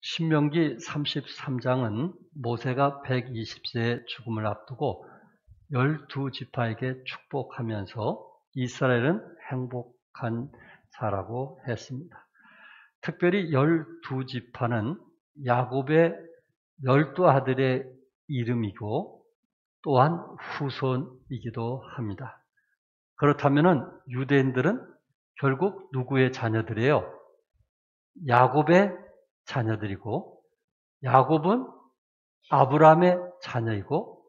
신명기 33장은 모세가 120세의 죽음을 앞두고 12지파에게 축복하면서 이스라엘은 행복한 자라고 했습니다. 특별히 12지파는 야곱의 12아들의 이름이고 또한 후손이기도 합니다. 그렇다면 유대인들은 결국 누구의 자녀들이에요? 야곱의 자녀들이고, 야곱은 아브라함의 자녀이고,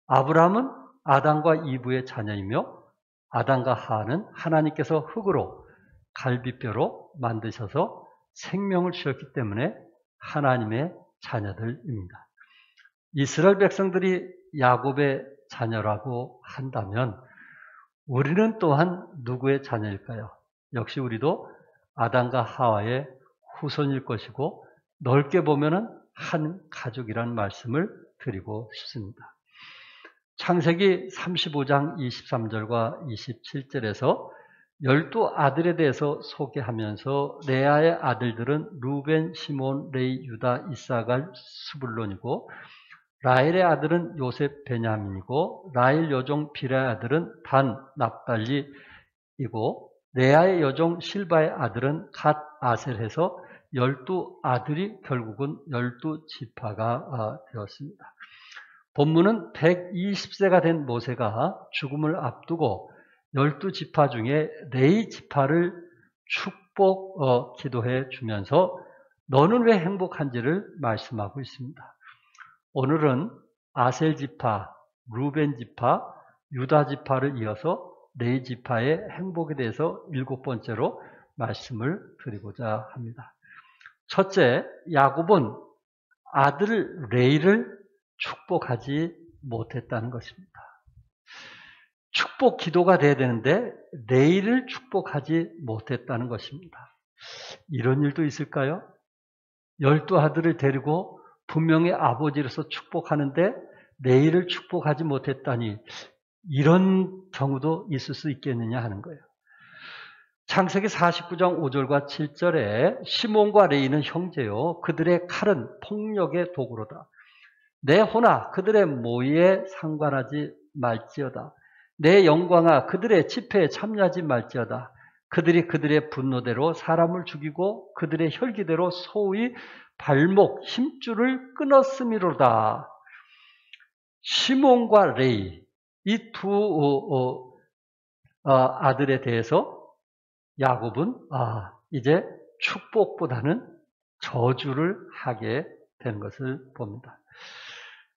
아브라함은 아담과 이브의 자녀이며, 아담과 하와는 하나님께서 흙으로 갈비뼈로 만드셔서 생명을 주셨기 때문에 하나님의 자녀들입니다. 이스라엘 백성들이 야곱의 자녀라고 한다면 우리는 또한 누구의 자녀일까요? 역시 우리도 아담과 하와의 후손일 것이고 넓게 보면은 한 가족이라는 말씀을 드리고 싶습니다. 창세기 35장 23절과 27절에서 12아들에 대해서 소개하면서 레아의 아들들은 루벤, 시몬, 레위, 유다, 이사갈, 스불론이고 라헬의 아들은 요셉, 베냐민이고 라헬 여종 빌하의 아들은 단, 납달리이고 레아의 여종 실바의 아들은 갓, 아셀해서 12아들이 결국은 12지파가 되었습니다. 본문은 120세가 된 모세가 죽음을 앞두고 12지파 중에 레위 지파를 축복 기도해 주면서 너는 왜 행복한지를 말씀하고 있습니다. 오늘은 아셀 지파, 루벤 지파, 유다 지파를 이어서 레위 지파의 행복에 대해서 7번째로 말씀을 드리고자 합니다. 첫째, 야곱은 아들 레위를 축복하지 못했다는 것입니다. 축복 기도가 돼야 되는데 레위를 축복하지 못했다는 것입니다. 이런 일도 있을까요? 12아들을 데리고 분명히 아버지로서 축복하는데 레위를 축복하지 못했다니 이런 경우도 있을 수 있겠느냐 하는 거예요. 창세기 49장 5절과 7절에 시몬과 레위는 형제요 그들의 칼은 폭력의 도구로다. 내 호나 그들의 모의에 상관하지 말지어다. 내 영광아 그들의 집회에 참여하지 말지어다. 그들이 그들의 분노대로 사람을 죽이고 그들의 혈기대로 소의 발목 힘줄을 끊었음이로다. 시몬과 레위 이 두 아들에 대해서 야곱은 이제 축복보다는 저주를 하게 된 것을 봅니다.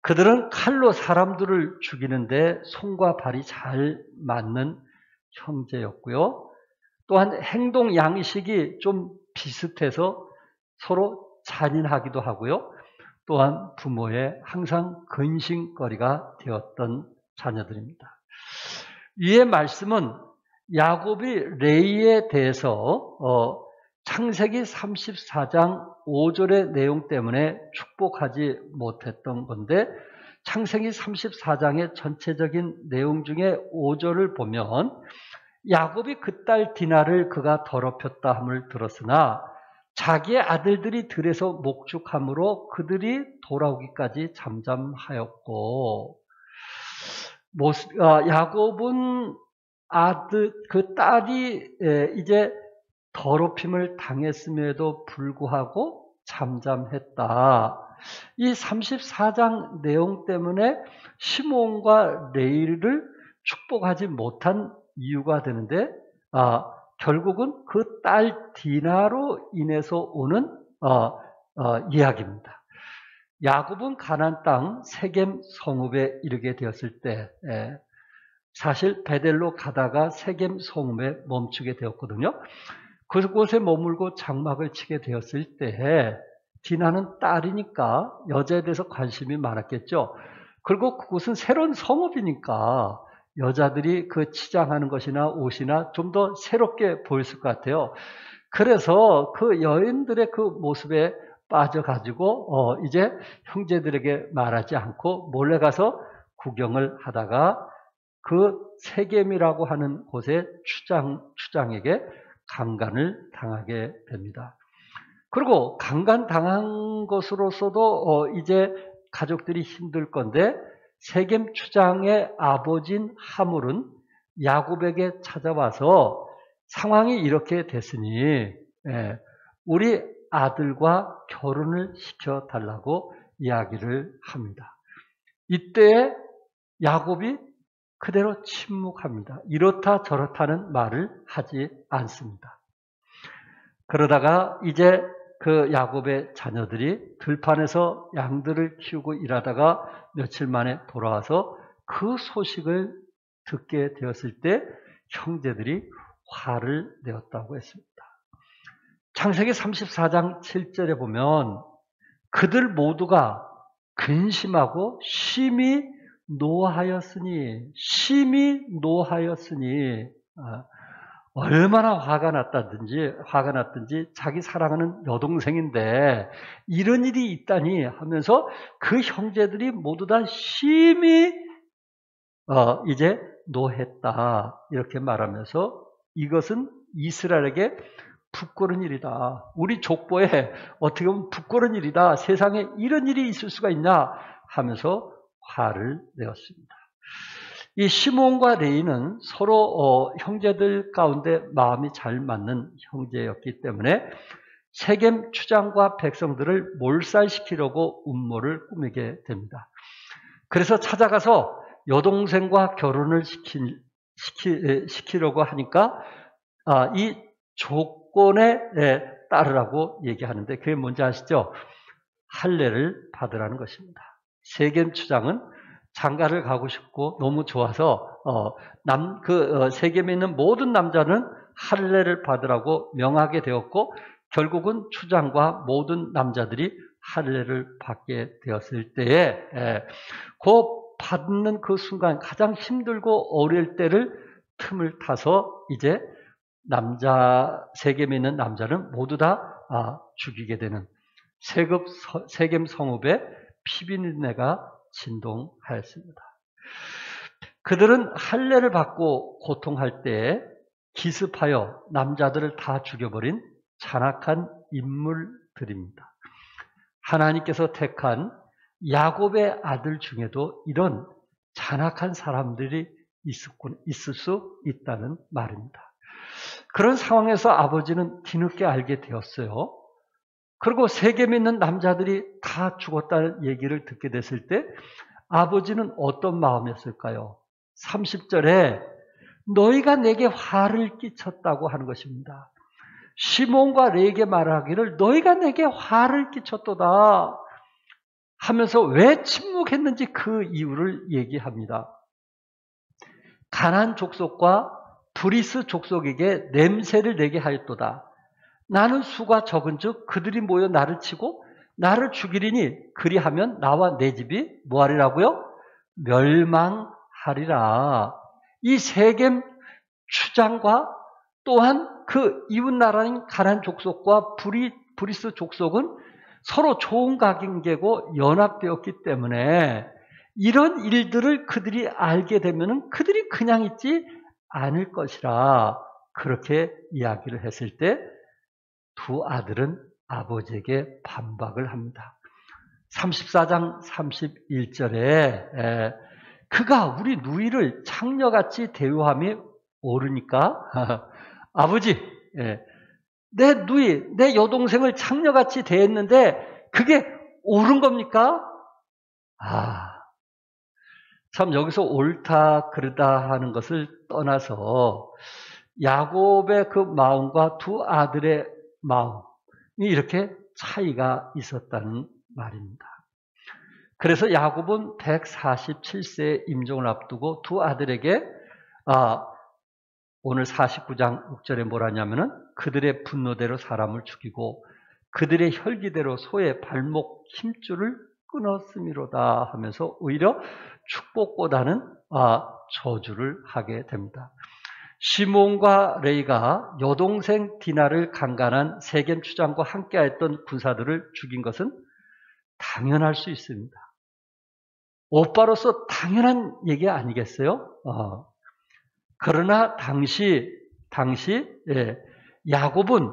그들은 칼로 사람들을 죽이는데 손과 발이 잘 맞는 형제였고요. 또한 행동 양식이 좀 비슷해서 서로 잔인하기도 하고요. 또한 부모의 항상 근심거리가 되었던 자녀들입니다. 이의 말씀은 야곱이 레위에 대해서 창세기 34장 5절의 내용 때문에 축복하지 못했던 건데 창세기 34장의 전체적인 내용 중에 5절을 보면 야곱이 그 딸 디나를 그가 더럽혔다 함을 들었으나 자기의 아들들이 들에서 목축함으로 그들이 돌아오기까지 잠잠하였고 야곱은 그 딸이 이제 더럽힘을 당했음에도 불구하고 잠잠했다. 이 34장 내용 때문에 시몬과 레위를 축복하지 못한 이유가 되는데 결국은 그 딸 디나로 인해서 오는 이야기입니다. 야곱은 가나안 땅 세겜 성읍에 이르게 되었을 때 사실 베델로 가다가 세겜 성읍에 멈추게 되었거든요. 그곳에 머물고 장막을 치게 되었을 때 디나는 딸이니까 여자에 대해서 관심이 많았겠죠. 그리고 그곳은 새로운 성읍이니까 여자들이 그 치장하는 것이나 옷이나 좀 더 새롭게 보였을 것 같아요. 그래서 그 여인들의 그 모습에 빠져가지고 이제 형제들에게 말하지 않고 몰래 가서 구경을 하다가 그 세겜이라고 하는 곳의 추장에게 강간을 당하게 됩니다. 그리고 강간당한 것으로서도 이제 가족들이 힘들 건데 세겜 추장의 아버지인 하물은 야곱에게 찾아와서 상황이 이렇게 됐으니 우리 아들과 결혼을 시켜달라고 이야기를 합니다. 이때 야곱이 그대로 침묵합니다. 이렇다 저렇다는 말을 하지 않습니다. 그러다가 이제 그 야곱의 자녀들이 들판에서 양들을 키우고 일하다가 며칠 만에 돌아와서 그 소식을 듣게 되었을 때 형제들이 화를 내었다고 했습니다. 창세기 34장 7절에 보면 그들 모두가 근심하고 심히 노하였으니 얼마나 화가 났든지 자기 사랑하는 여동생인데 이런 일이 있다니 하면서 그 형제들이 모두 다 심히 이제 노했다 이렇게 말하면서 이것은 이스라엘에게 부끄러운 일이다. 우리 족보에 어떻게 보면 부끄러운 일이다. 세상에 이런 일이 있을 수가 있냐 하면서 화를 내었습니다. 이 시몬과 레이는 서로 형제들 가운데 마음이 잘 맞는 형제였기 때문에 세겜 추장과 백성들을 몰살시키려고 음모를 꾸미게 됩니다. 그래서 찾아가서 여동생과 결혼을 시키려고 하니까 이 조건에 따르라고 얘기하는데 그게 뭔지 아시죠? 할례를 받으라는 것입니다. 세겜 추장은 장가를 가고 싶고 너무 좋아서 세겜에 있는 모든 남자는 할례를 받으라고 명하게 되었고 결국은 추장과 모든 남자들이 할례를 받게 되었을 때에 그 받는 그 순간 가장 힘들고 어려울 때를 틈을 타서 이제 세겜에 있는 남자는 모두 다 죽이게 되는 세겜 성읍의 피비린내가 진동하였습니다. 그들은 할례를 받고 고통할 때에 기습하여 남자들을 다 죽여버린 잔악한 인물들입니다. 하나님께서 택한 야곱의 아들 중에도 이런 잔악한 사람들이 있을 수 있다는 말입니다. 그런 상황에서 아버지는 뒤늦게 알게 되었어요. 그리고 세겜에 있는 남자들이 다 죽었다는 얘기를 듣게 됐을 때 아버지는 어떤 마음이었을까요? 30절에 너희가 내게 화를 끼쳤다고 하는 것입니다. 시몬과 레에게 말하기를 너희가 내게 화를 끼쳤도다 하면서 왜 침묵했는지 그 이유를 얘기합니다. 가나안 족속과 브리스 족속에게 냄새를 내게 하였도다. 나는 수가 적은즉 그들이 모여 나를 치고 나를 죽이리니 그리하면 나와 내 집이 뭐하리라고요? 멸망하리라. 이 세겜 추장과 또한 그 이웃나라인 가나안 족속과 브리스 족속은 서로 좋은 관계고 연합되었기 때문에 이런 일들을 그들이 알게 되면 그들이 그냥 있지 않을 것이라 그렇게 이야기를 했을 때 두 아들은 아버지에게 반박을 합니다. 34장 31절에 그가 우리 누이를 창녀같이 대우함이 옳으니까 아버지 내 누이 내 여동생을 창녀같이 대했는데 그게 옳은 겁니까? 참 여기서 옳다 그르다 하는 것을 떠나서 야곱의 그 마음과 두 아들의 마음이 이렇게 차이가 있었다는 말입니다. 그래서 야곱은 147세의 임종을 앞두고 두 아들에게 오늘 49장 6절에 뭐라냐면은 그들의 분노대로 사람을 죽이고 그들의 혈기대로 소의 발목 힘줄을 끊었음이로다 하면서 오히려 축복보다는 저주를 하게 됩니다. 시몬과 레이가 여동생 디나를 강간한 세겜 추장과 함께했던 군사들을 죽인 것은 당연할 수 있습니다. 오빠로서 당연한 얘기 아니겠어요? 그러나 당시 야곱은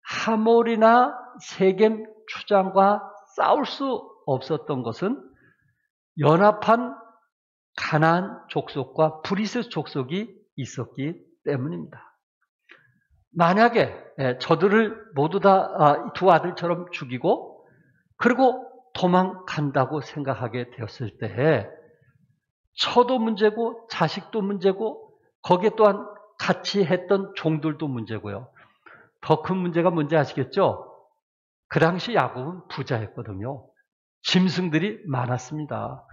하몰이나 세겜 추장과 싸울 수 없었던 것은 연합한 가나안 족속과 브리스 족속이 있었기 때문입니다. 만약에 저들을 모두 다 두 아들처럼 죽이고 그리고 도망간다고 생각하게 되었을 때 처도 문제고 자식도 문제고 거기에 또한 같이 했던 종들도 문제고요. 더 큰 문제가 뭔지 아시겠죠? 그 당시 야곱은 부자였거든요. 짐승들이 많았습니다.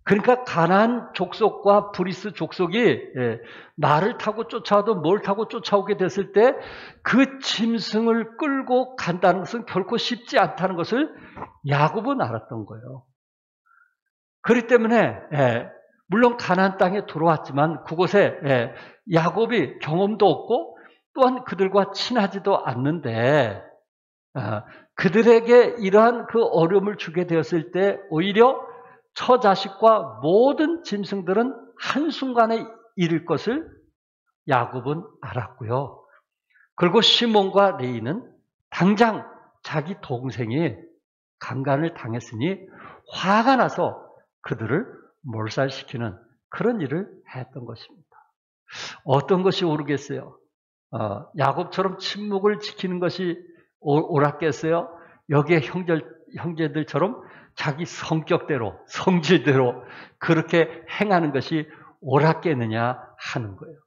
그러니까 가나안 족속과 브리스 족속이 말을 타고 쫓아와도 뭘 타고 쫓아오게 됐을 때 그 짐승을 끌고 간다는 것은 결코 쉽지 않다는 것을 야곱은 알았던 거예요. 그렇기 때문에 물론 가나안 땅에 들어왔지만 그곳에 야곱이 경험도 없고 또한 그들과 친하지도 않는데 그들에게 이러한 그 어려움을 주게 되었을 때 오히려 처자식과 모든 짐승들은 한순간에 잃을 것을 야곱은 알았고요. 그리고 시몬과 레이는 당장 자기 동생이 강간을 당했으니 화가 나서 그들을 몰살시키는 그런 일을 했던 것입니다. 어떤 것이 옳겠어요? 야곱처럼 침묵을 지키는 것이 옳았겠어요? 여기에 형제들처럼 자기 성격대로, 성질대로 그렇게 행하는 것이 옳았겠느냐 하는 거예요.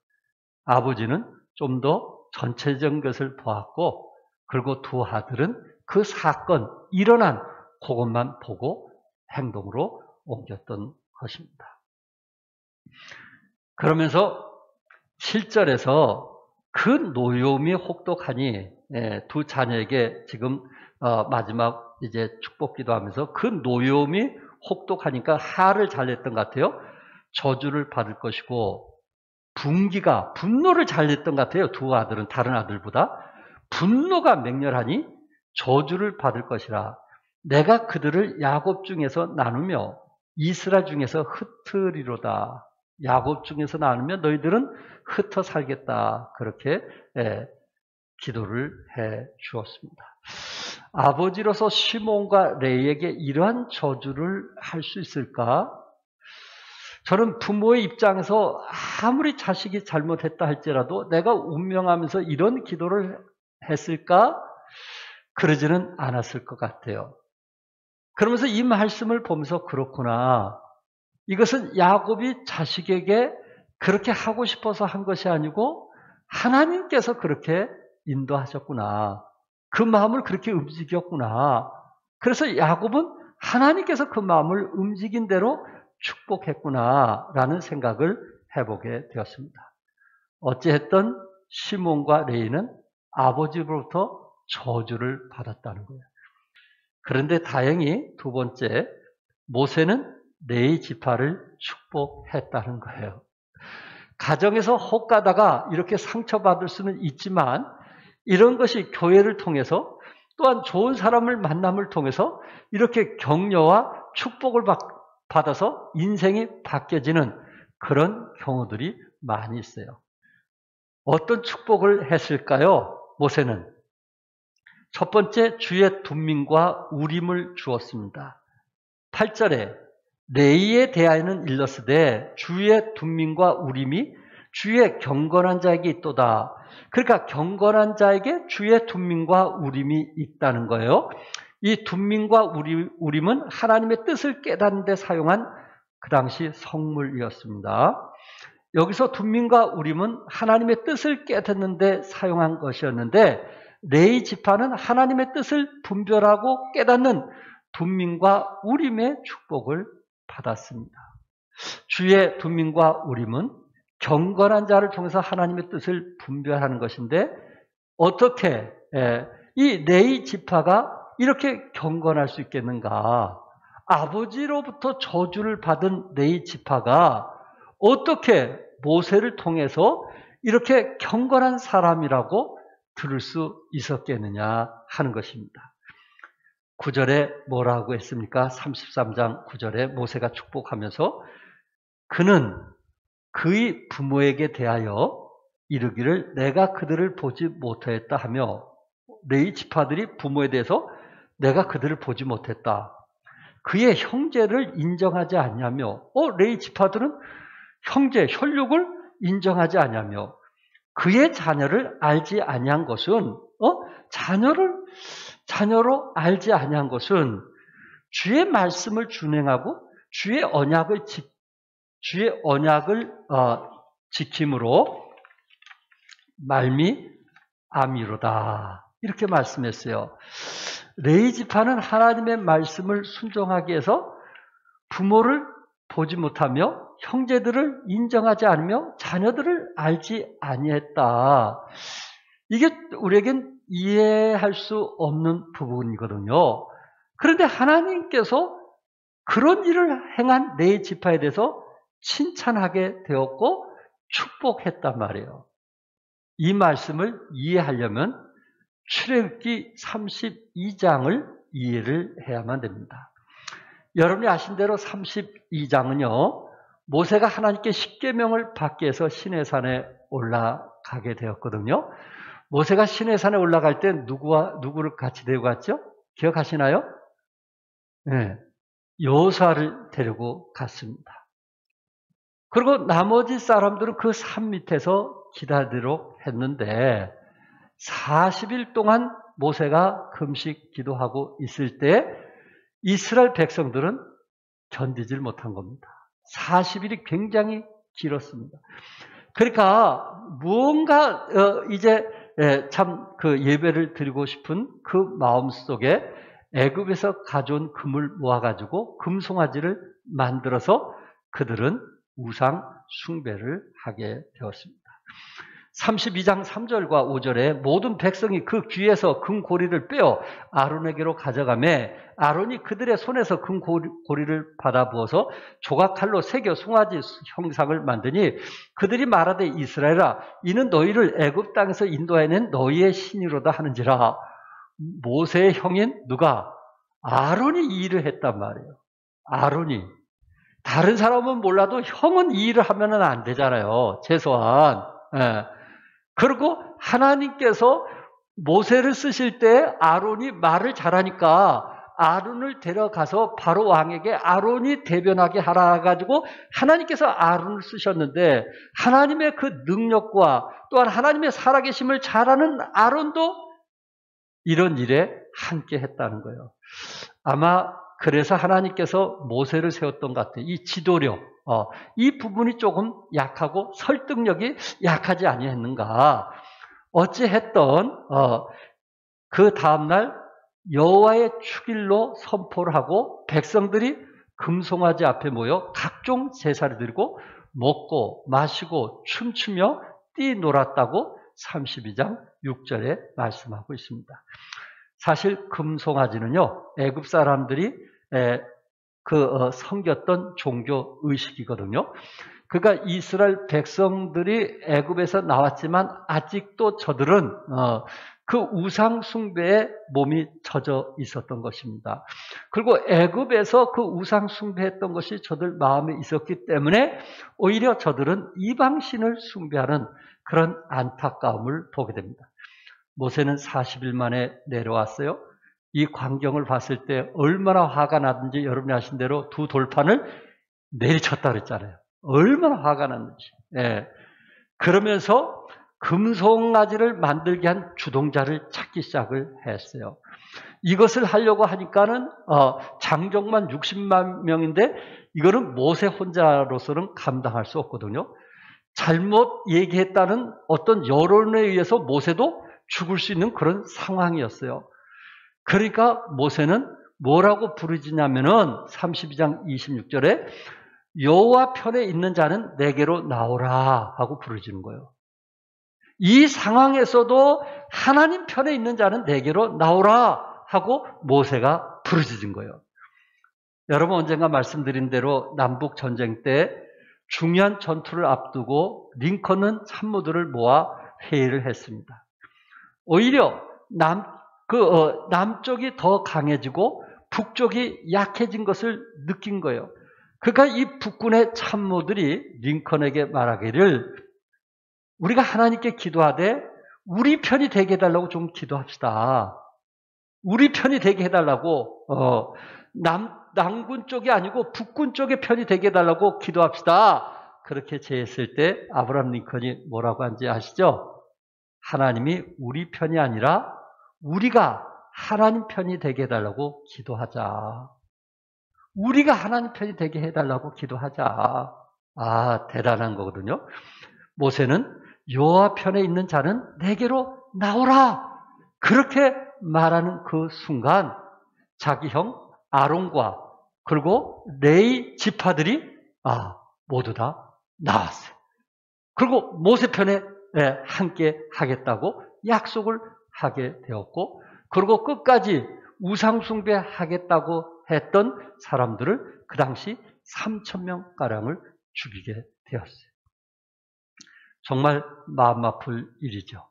아버지는 좀 더 전체적인 것을 보았고, 그리고 두 아들은 그 사건, 일어난 그것만 보고 행동으로 옮겼던 것입니다. 그러면서 7절에서 그 노여움이 혹독하니 두 자녀에게 지금 마지막 이제 축복 기도하면서 그 노여움이 혹독하니까 하를 잘 냈던 것 같아요. 저주를 받을 것이고 분노를 잘 냈던 것 같아요. 두 아들은 다른 아들보다 분노가 맹렬하니 저주를 받을 것이라. 내가 그들을 야곱 중에서 나누며 이스라엘 중에서 흩으리로다. 야곱 중에서 나누면 너희들은 흩어 살겠다. 그렇게 기도를 해 주었습니다. 아버지로서 시몬과 레이에게 이러한 저주를 할 수 있을까? 저는 부모의 입장에서 아무리 자식이 잘못했다 할지라도 내가 운명하면서 이런 기도를 했을까? 그러지는 않았을 것 같아요. 그러면서 이 말씀을 보면서 그렇구나. 이것은 야곱이 자식에게 그렇게 하고 싶어서 한 것이 아니고 하나님께서 그렇게 인도하셨구나. 그 마음을 그렇게 움직였구나. 그래서 야곱은 하나님께서 그 마음을 움직인 대로 축복했구나라는 생각을 해보게 되었습니다. 어찌했든 시몬과 레이는 아버지로부터 저주를 받았다는 거예요. 그런데 다행히 두 번째, 모세는 레이 지파를 축복했다는 거예요. 가정에서 혹가다가 이렇게 상처받을 수는 있지만 이런 것이 교회를 통해서 또한 좋은 사람을 만남을 통해서 이렇게 격려와 축복을 받아서 인생이 바뀌어지는 그런 경우들이 많이 있어요. 어떤 축복을 했을까요? 모세는 첫 번째 주의 둠민과 우림을 주었습니다. 8절에 레이에 대하여는 일렀으되 주의 둠민과 우림이 주의 경건한 자에게 있도다. 그러니까 경건한 자에게 주의 둠민과 우림이 있다는 거예요. 이 둠민과 우림은 하나님의 뜻을 깨닫는 데 사용한 그 당시 성물이었습니다. 여기서 둠민과 우림은 하나님의 뜻을 깨닫는 데 사용한 것이었는데 레이 지파는 하나님의 뜻을 분별하고 깨닫는 둠민과 우림의 축복을 받았습니다. 주의 둠민과 우림은 경건한 자를 통해서 하나님의 뜻을 분별하는 것인데 어떻게 이 레이 지파가 이렇게 경건할 수 있겠는가? 아버지로부터 저주를 받은 레이 지파가 어떻게 모세를 통해서 이렇게 경건한 사람이라고 들을 수 있었겠느냐 하는 것입니다. 9절에 뭐라고 했습니까? 33장 9절에 모세가 축복하면서 그는 그의 부모에게 대하여 이르기를 내가 그들을 보지 못하였다 하며 레위 지파들이 부모에 대해서 내가 그들을 보지 못했다. 그의 형제를 인정하지 않냐며, 레위 지파들은 형제, 혈육을 인정하지 않냐며, 그의 자녀를 알지 아니한 것은, 자녀로 알지 아니한 것은 주의 말씀을 준행하고 주의 언약을 지킴으로 말미암이로다. 이렇게 말씀했어요. 레위 지파는 하나님의 말씀을 순종하기 위해서 부모를 보지 못하며 형제들을 인정하지 않으며 자녀들을 알지 아니했다. 이게 우리에겐 이해할 수 없는 부분이거든요. 그런데 하나님께서 그런 일을 행한 레위 지파에 대해서 칭찬하게 되었고 축복했단 말이에요. 이 말씀을 이해하려면 출애굽기 32장을 이해를 해야만 됩니다. 여러분이 아신 대로 32장은요. 모세가 하나님께 십계명을 받기 위해서 시내산에 올라가게 되었거든요. 모세가 시내산에 올라갈 때 누구를 같이 데리고 갔죠? 기억하시나요? 네, 여호수아를 데리고 갔습니다. 그리고 나머지 사람들은 그 산 밑에서 기다리도록 했는데 40일 동안 모세가 금식 기도하고 있을 때 이스라엘 백성들은 견디질 못한 겁니다. 40일이 굉장히 길었습니다. 그러니까 무언가 이제 참 그 예배를 드리고 싶은 그 마음 속에 애굽에서 가져온 금을 모아가지고 금송아지를 만들어서 그들은 우상 숭배를 하게 되었습니다. 32장 3절과 5절에 모든 백성이 그 귀에서 금고리를 빼어 아론에게로 가져가매 아론이 그들의 손에서 금고리를 받아 부어서 조각칼로 새겨 송아지 형상을 만드니 그들이 말하되 이스라엘아 이는 너희를 애굽 땅에서 인도해낸 너희의 신이로다 하는지라. 모세의 형인 누가? 아론이 이 일을 했단 말이에요. 아론이. 다른 사람은 몰라도 형은 이 일을 하면 안 되잖아요. 최소한. 그리고 하나님께서 모세를 쓰실 때 아론이 말을 잘하니까 아론을 데려가서 바로 왕에게 아론이 대변하게 하라 가지고 하나님께서 아론을 쓰셨는데 하나님의 그 능력과 또한 하나님의 살아계심을 잘 아는 아론도 이런 일에 함께 했다는 거예요. 아마 그래서 하나님께서 모세를 세웠던 것 같아요. 이 지도력, 이 부분이 조금 약하고 설득력이 약하지 아니했는가. 어찌했던 그 다음날 여호와의 축일로 선포를 하고 백성들이 금송아지 앞에 모여 각종 제사를 드리고 먹고 마시고 춤추며 뛰놀았다고 32장 6절에 말씀하고 있습니다. 사실 금송아지는요, 애굽 사람들이 섬겼던 종교 의식이거든요. 그러니까 이스라엘 백성들이 애굽에서 나왔지만 아직도 저들은 그 우상 숭배에 몸이 젖어 있었던 것입니다. 그리고 애굽에서 그 우상 숭배했던 것이 저들 마음에 있었기 때문에 오히려 저들은 이방신을 숭배하는 그런 안타까움을 보게 됩니다. 모세는 40일 만에 내려왔어요. 이 광경을 봤을 때 얼마나 화가 나든지 여러분이 아신 대로 두 돌판을 내리쳤다 그랬잖아요. 얼마나 화가 났는지. 그러면서 금송아지를 만들게 한 주동자를 찾기 시작을 했어요. 이것을 하려고 하니까는 장정만 60만 명인데 이거는 모세 혼자로서는 감당할 수 없거든요. 잘못 얘기했다는 어떤 여론에 의해서 모세도 죽을 수 있는 그런 상황이었어요. 그러니까 모세는 뭐라고 부르짖냐면은 32장 26절에 여호와 편에 있는 자는 내게로 나오라 하고 부르짖는 거예요. 이 상황에서도 하나님 편에 있는 자는 내게로 나오라 하고 모세가 부르짖은 거예요. 여러분 언젠가 말씀드린 대로 남북 전쟁 때 중요한 전투를 앞두고 링컨은 참모들을 모아 회의를 했습니다. 오히려 남쪽이 더 강해지고 북쪽이 약해진 것을 느낀 거예요. 그러니까 이 북군의 참모들이 링컨에게 말하기를 우리가 하나님께 기도하되 우리 편이 되게 해달라고 좀 기도합시다. 우리 편이 되게 해달라고, 남군 쪽이 아니고 북군 쪽의 편이 되게 해달라고 기도합시다. 그렇게 제했을 때 아브라함 링컨이 뭐라고 한지 아시죠? 하나님이 우리 편이 아니라 우리가 하나님 편이 되게 해달라고 기도하자. 우리가 하나님 편이 되게 해달라고 기도하자. 아, 대단한 거거든요. 모세는 여호와 편에 있는 자는 내게로 나오라. 그렇게 말하는 그 순간 자기 형 아론과 그리고 레위 지파들이 모두 다 나왔어요. 그리고 모세 편에 함께 하겠다고 약속을 하게 되었고, 그리고 끝까지 우상숭배 하겠다고 했던 사람들을 그 당시 3,000명가량을 죽이게 되었어요. 정말 마음 아플 일이죠.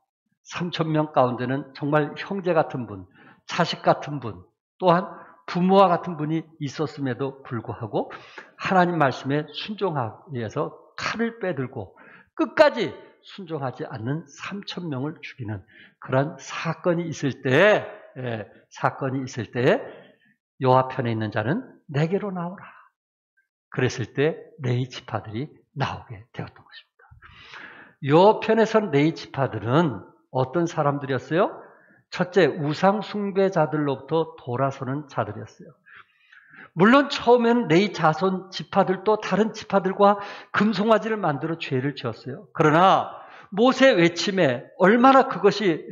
3,000명 가운데는 정말 형제 같은 분, 자식 같은 분, 또한 부모와 같은 분이 있었음에도 불구하고 하나님 말씀에 순종하기 위해서 칼을 빼들고 끝까지 순종하지 않는 3,000명을 죽이는 그런 사건이 있을 때, 여호와 편에 있는 자는 내게로 나오라. 그랬을 때 레위 지파들이 나오게 되었던 것입니다. 여호와 편에 선 레위 지파들은 어떤 사람들이었어요? 첫째, 우상 숭배자들로부터 돌아서는 자들이었어요. 물론 처음에는 레위 자손 지파들도 다른 지파들과 금송아지를 만들어 죄를 지었어요. 그러나 모세 외침에 얼마나 그것이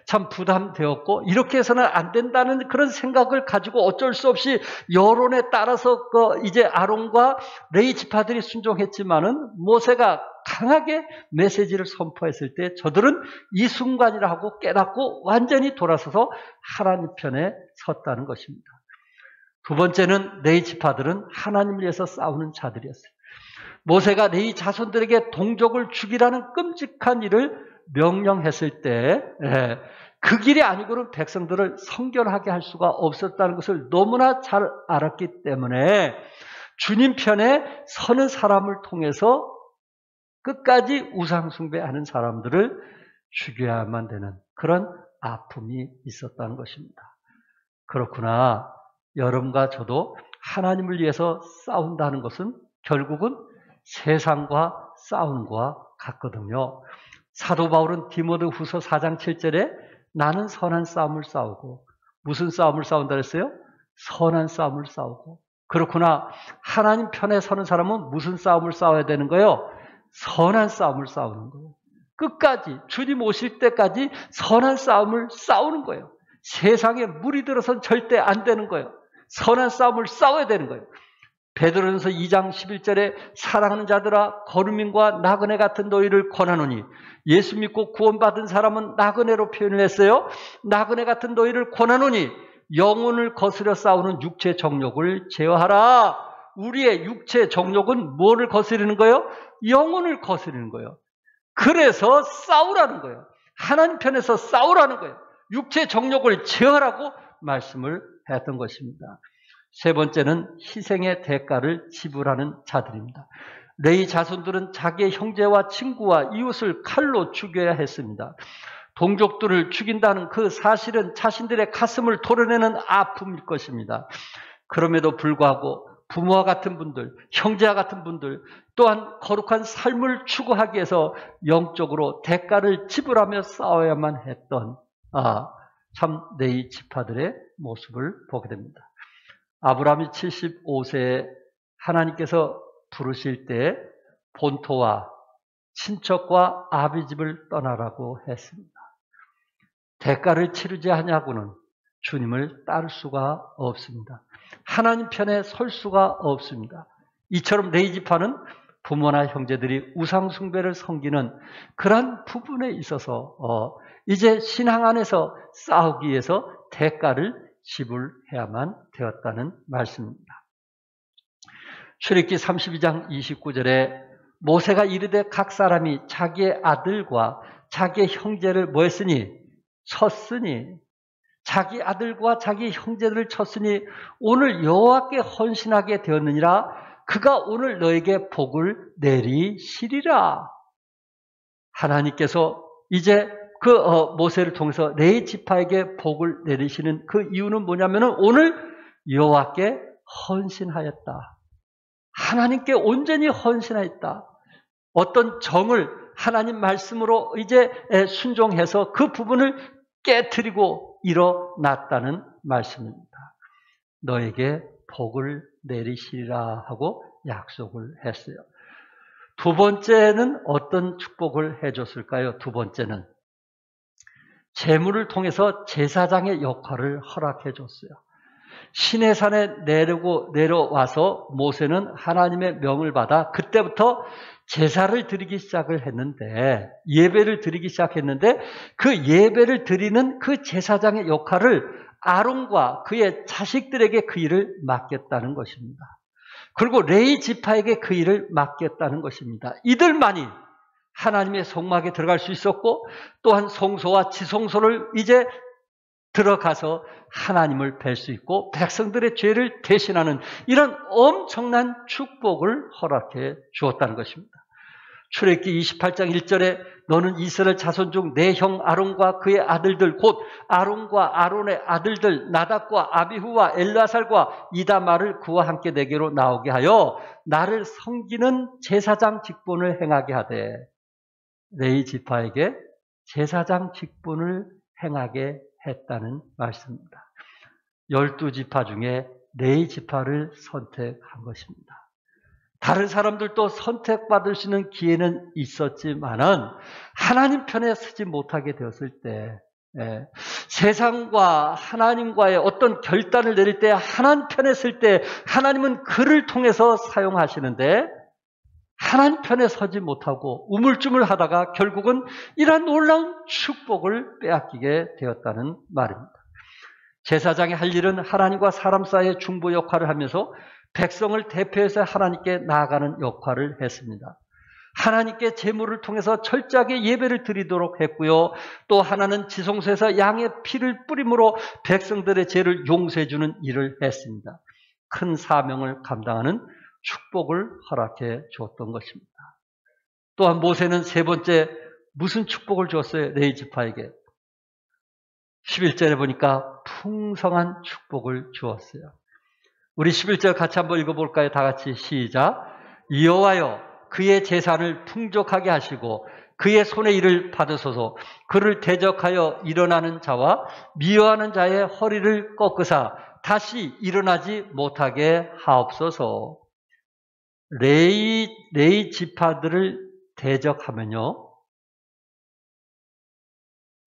참 부담되었고, 이렇게 해서는 안 된다는 그런 생각을 가지고 어쩔 수 없이 여론에 따라서 이제 아론과 레위 지파들이 순종했지만은 모세가 강하게 메시지를 선포했을 때 저들은 이 순간이라 하고 깨닫고 완전히 돌아서서 하나님 편에 섰다는 것입니다. 두 번째는 레위 지파들은 하나님을 위해서 싸우는 자들이었어요. 모세가 레위 자손들에게 동족을 죽이라는 끔찍한 일을 명령했을 때 그 길이 아니고는 백성들을 성결하게 할 수가 없었다는 것을 너무나 잘 알았기 때문에 주님 편에 서는 사람을 통해서 끝까지 우상숭배하는 사람들을 죽여야만 되는 그런 아픔이 있었다는 것입니다. 그렇구나. 여러분과 저도 하나님을 위해서 싸운다는 것은 결국은 세상과 싸우는 것과 같거든요. 사도 바울은 디모데후서 4장 7절에 나는 선한 싸움을 싸우고, 무슨 싸움을 싸운다 그랬어요? 선한 싸움을 싸우고. 그렇구나. 하나님 편에 서는 사람은 무슨 싸움을 싸워야 되는 거예요? 선한 싸움을 싸우는 거예요. 끝까지 주님 오실 때까지 선한 싸움을 싸우는 거예요. 세상에 물이 들어서는 절대 안 되는 거예요. 선한 싸움을 싸워야 되는 거예요. 베드로전서 2장 11절에 사랑하는 자들아 거루민과 나그네 같은 너희를 권하노니, 예수 믿고 구원받은 사람은 나그네로 표현을 했어요. 나그네 같은 너희를 권하노니 영혼을 거스려 싸우는 육체 정욕을 제어하라. 우리의 육체 정욕은 뭐를 거스르는 거예요? 영혼을 거스르는 거예요. 그래서 싸우라는 거예요. 하나님 편에서 싸우라는 거예요. 육체 정욕을 제어하라고 말씀을 했던 것입니다. 세 번째는 희생의 대가를 지불하는 자들입니다. 레위 자손들은 자기의 형제와 친구와 이웃을 칼로 죽여야 했습니다. 동족들을 죽인다는 그 사실은 자신들의 가슴을 도려내는 아픔일 것입니다. 그럼에도 불구하고 부모와 같은 분들, 형제와 같은 분들, 또한 거룩한 삶을 추구하기 위해서 영적으로 대가를 지불하며 싸워야만 했던 참 레위 지파들의 모습을 보게 됩니다. 아브라함이 75세에 하나님께서 부르실 때 본토와 친척과 아비집을 떠나라고 했습니다. 대가를 치르지 아니하고는 주님을 따를 수가 없습니다. 하나님 편에 설 수가 없습니다. 이처럼 레위 지파는 부모나 형제들이 우상 숭배를 섬기는 그런 부분에 있어서 이제 신앙 안에서 싸우기 위해서 대가를 지불해야만 되었다는 말씀입니다. 출애굽기 32장 29절에 모세가 이르되 각 사람이 자기의 아들과 자기의 형제를 뭐 했으니? 쳤으니, 자기 아들과 자기 형제들을 쳤으니 오늘 여호와께 헌신하게 되었느니라. 그가 오늘 너에게 복을 내리시리라. 하나님께서 이제 모세를 통해서 레위 지파에게 복을 내리시는 그 이유는 뭐냐면은 오늘 여호와께 헌신하였다. 하나님께 온전히 헌신하였다. 어떤 정을 하나님 말씀으로 이제 순종해서 그 부분을 깨트리고 일어났다는 말씀입니다. 너에게 복을 내리시리라 하고 약속을 했어요. 두 번째는 어떤 축복을 해줬을까요? 두 번째는 제물을 통해서 제사장의 역할을 허락해 줬어요. 시내산에 내려와서 모세는 하나님의 명을 받아 그때부터 제사를 드리기 시작을 했는데, 예배를 드리기 시작했는데, 그 예배를 드리는 그 제사장의 역할을 아론과 그의 자식들에게 그 일을 맡겼다는 것입니다. 그리고 레위 지파에게 그 일을 맡겼다는 것입니다. 이들만이 하나님의 성막에 들어갈 수 있었고, 또한 성소와 지성소를 이제 들어가서 하나님을 뵐 수 있고 백성들의 죄를 대신하는 이런 엄청난 축복을 허락해 주었다는 것입니다. 출애굽기 28장 1절에 너는 이스라엘 자손 중 내 형 아론과 그의 아들들 곧 아론과 아론의 아들들 나답과 아비후와 엘르아살과 이다말을 그와 함께 내게로 나오게 하여 나를 섬기는 제사장 직분을 행하게 하되, 레위 지파에게 제사장 직분을 행하게 했다는 말씀입니다. 12지파 중에 레위 지파를 선택한 것입니다. 다른 사람들도 선택받을 수 있는 기회는 있었지만은 하나님 편에 서지 못하게 되었을 때, 세상과 하나님과의 어떤 결단을 내릴 때 하나님 편에 설 때 하나님은 그를 통해서 사용하시는데, 하나님 편에 서지 못하고 우물쭈물하다가 결국은 이러한 놀라운 축복을 빼앗기게 되었다는 말입니다. 제사장이 할 일은 하나님과 사람 사이의 중보 역할을 하면서 백성을 대표해서 하나님께 나아가는 역할을 했습니다. 하나님께 제물을 통해서 철저하게 예배를 드리도록 했고요. 또 하나는 지성소에서 양의 피를 뿌림으로 백성들의 죄를 용서해 주는 일을 했습니다. 큰 사명을 감당하는 축복을 허락해 주었던 것입니다. 또한 모세는 세 번째 무슨 축복을 주었어요? 레위 지파에게. 11절에 보니까 풍성한 축복을 주었어요. 우리 11절 같이 한번 읽어볼까요? 다 같이 시작. 여호와여 그의 재산을 풍족하게 하시고 그의 손의 일을 받으소서. 그를 대적하여 일어나는 자와 미워하는 자의 허리를 꺾으사 다시 일어나지 못하게 하옵소서. 레위 지파들을 대적하면요,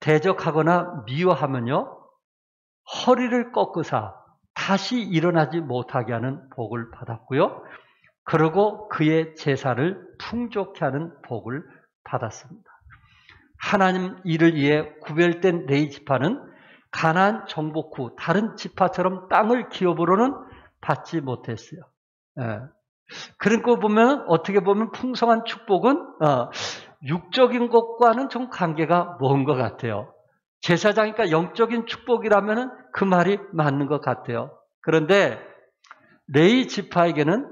대적하거나 미워하면요, 허리를 꺾으사 다시 일어나지 못하게 하는 복을 받았고요. 그리고 그의 제사를 풍족케 하는 복을 받았습니다. 하나님 일을 위해 구별된 레위 지파는 가나안 정복 후 다른 지파처럼 땅을 기업으로는 받지 못했어요. 그런 거 보면 어떻게 보면 풍성한 축복은 육적인 것과는 좀 관계가 먼 것 같아요. 제사장이니까 영적인 축복이라면 그 말이 맞는 것 같아요. 그런데 레위 지파에게는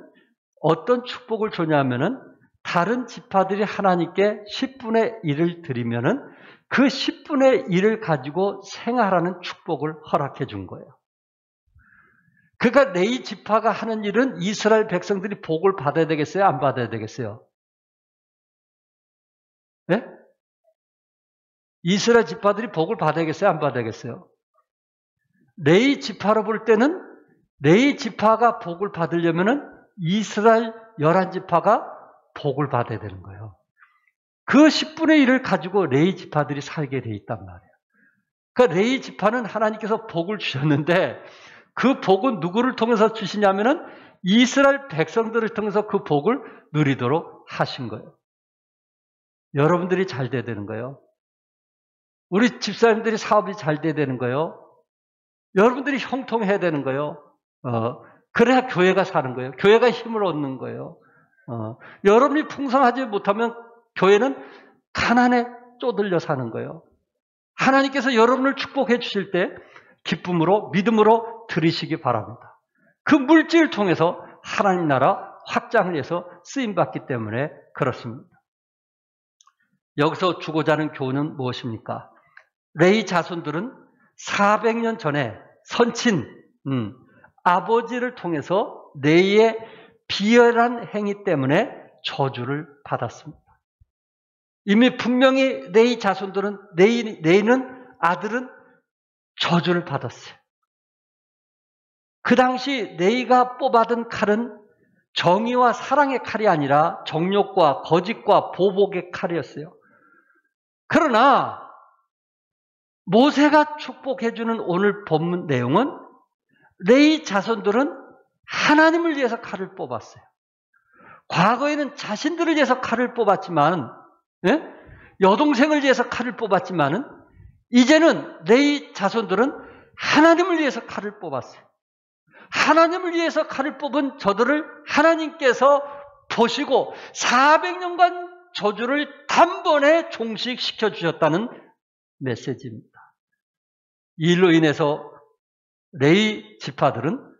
어떤 축복을 주냐면은 다른 지파들이 하나님께 10분의 1을 드리면은 그 10분의 1을 가지고 생활하는 축복을 허락해 준 거예요. 그러니까 레위 지파가 하는 일은 이스라엘 백성들이 복을 받아야 되겠어요? 안 받아야 되겠어요? 네? 이스라엘 지파들이 복을 받아야겠어요? 안 받아야겠어요? 레위 지파로 볼 때는 레위 지파가 복을 받으려면은 이스라엘 11지파가 복을 받아야 되는 거예요. 그 10분의 1을 가지고 레위 지파들이 살게 돼 있단 말이에요. 그러니까 레위 지파는 하나님께서 복을 주셨는데 그 복은 누구를 통해서 주시냐면은 이스라엘 백성들을 통해서 그 복을 누리도록 하신 거예요. 여러분들이 잘 돼야 되는 거예요. 우리 집사님들이 사업이 잘 돼야 되는 거예요. 여러분들이 형통해야 되는 거예요. 그래야 교회가 사는 거예요. 교회가 힘을 얻는 거예요. 여러분이 풍성하지 못하면 교회는 가난에 쪼들려 사는 거예요. 하나님께서 여러분을 축복해 주실 때 기쁨으로 믿음으로 드리시기 바랍니다. 그 물질을 통해서 하나님 나라 확장을 해서 쓰임받기 때문에 그렇습니다. 여기서 주고자 하는 교훈은 무엇입니까? 레위 자손들은 400년 전에 선친 아버지를 통해서 레위의 비열한 행위 때문에 저주를 받았습니다. 이미 분명히 레위 자손들은 레위는 아들은 저주를 받았어요. 그 당시 레위가 뽑아든 칼은 정의와 사랑의 칼이 아니라 정욕과 거짓과 보복의 칼이었어요. 그러나 모세가 축복해주는 오늘 본문 내용은 레위 자손들은 하나님을 위해서 칼을 뽑았어요. 과거에는 자신들을 위해서 칼을 뽑았지만, 여동생을 위해서 칼을 뽑았지만은 이제는 레위 자손들은 하나님을 위해서 칼을 뽑았어요. 하나님을 위해서 칼을 뽑은 저들을 하나님께서 보시고 400년간 저주를 단번에 종식시켜 주셨다는 메시지입니다. 이 일로 인해서 레위 지파들은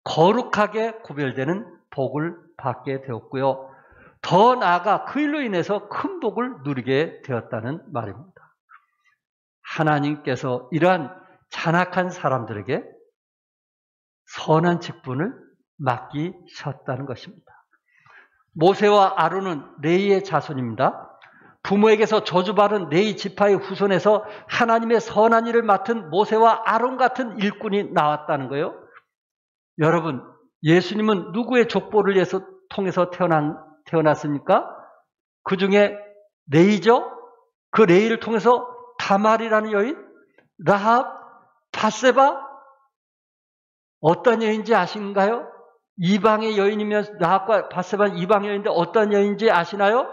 거룩하게 구별되는 복을 받게 되었고요. 더 나아가 그 일로 인해서 큰 복을 누리게 되었다는 말입니다. 하나님께서 이러한 잔악한 사람들에게 선한 직분을 맡기셨다는 것입니다. 모세와 아론은 레위의 자손입니다. 부모에게서 저주받은 레위 지파의 후손에서 하나님의 선한 일을 맡은 모세와 아론 같은 일꾼이 나왔다는 거예요. 여러분, 예수님은 누구의 족보를 통해서 태어났습니까? 그 중에 레위죠? 그 레위를 통해서 다말이라는 여인, 라합, 밧세바, 어떤 여인인지 아신가요? 이방의 여인이면 라합과 밧세바는 이방 여인인데 어떤 여인인지 아시나요?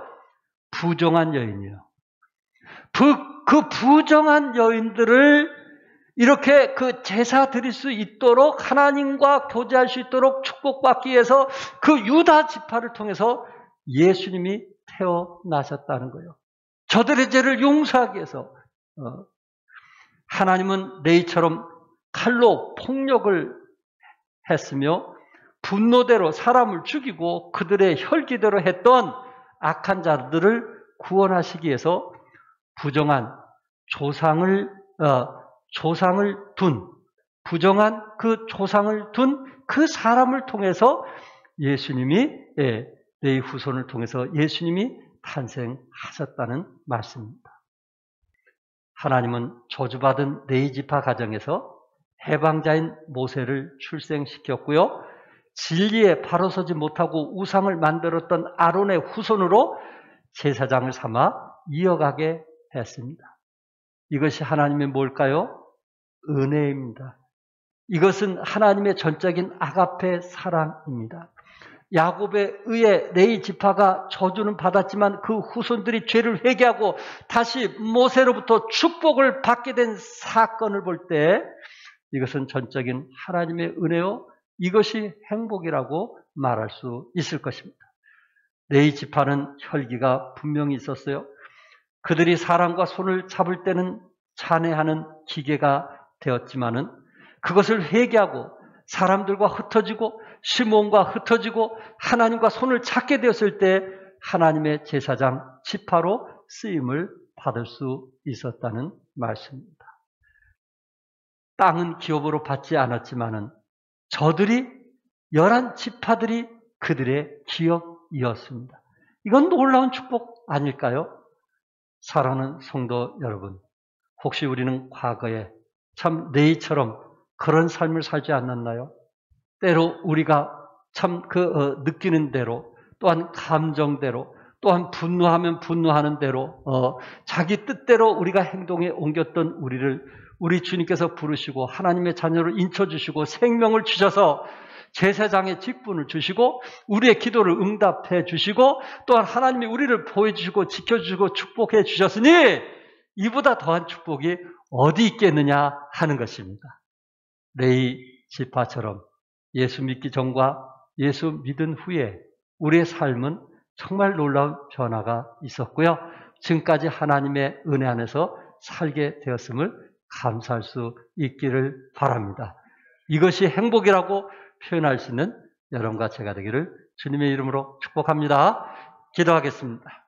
부정한 여인이요. 그 부정한 여인들을 이렇게 그 제사 드릴 수 있도록 하나님과 교제할 수 있도록 축복받기 위해서 그 유다 지파를 통해서 예수님이 태어나셨다는 거예요. 저들의 죄를 용서하기 위해서. 하나님은 레위처럼 칼로 폭력을 했으며 분노대로 사람을 죽이고 그들의 혈기대로 했던 악한 자들을 구원하시기 위해서 부정한 부정한 조상을 둔 그 사람을 통해서 예수님이 레위 후손을 통해서 예수님이 탄생하셨다는 말씀입니다. 하나님은 저주받은 레위 지파 가정에서 해방자인 모세를 출생시켰고요. 진리에 바로 서지 못하고 우상을 만들었던 아론의 후손으로 제사장을 삼아 이어가게 했습니다. 이것이 하나님의 뭘까요? 은혜입니다. 이것은 하나님의 전적인 아가페 사랑입니다. 야곱에 의해 레위 지파가 저주는 받았지만 그 후손들이 죄를 회개하고 다시 모세로부터 축복을 받게 된 사건을 볼 때 이것은 전적인 하나님의 은혜요. 이것이 행복이라고 말할 수 있을 것입니다. 레위 지파는 혈기가 분명히 있었어요. 그들이 사람과 손을 잡을 때는 찬해하는 기계가 되었지만은 그것을 회개하고 사람들과 흩어지고 시몬과 흩어지고 하나님과 손을 잡게 되었을 때 하나님의 제사장 지파로 쓰임을 받을 수 있었다는 말씀입니다. 땅은 기업으로 받지 않았지만은 저들이 11지파들이 그들의 기업이었습니다. 이건 놀라운 축복 아닐까요? 사랑하는 성도 여러분, 혹시 우리는 과거에 참 레위처럼 그런 삶을 살지 않았나요? 때로 우리가 참 느끼는 대로, 또한 감정대로, 또한 분노하면 분노하는 대로 자기 뜻대로 우리가 행동에 옮겼던 우리를 우리 주님께서 부르시고 하나님의 자녀를 인쳐주시고 생명을 주셔서 제사장의 직분을 주시고 우리의 기도를 응답해 주시고 또한 하나님이 우리를 보여주시고 지켜주시고 축복해 주셨으니 이보다 더한 축복이 어디 있겠느냐 하는 것입니다. 레위 지파처럼 예수 믿기 전과 예수 믿은 후에 우리의 삶은 정말 놀라운 변화가 있었고요. 지금까지 하나님의 은혜 안에서 살게 되었음을 감사할 수 있기를 바랍니다. 이것이 행복이라고 표현할 수 있는 여러분과 제가 되기를 주님의 이름으로 축복합니다. 기도하겠습니다.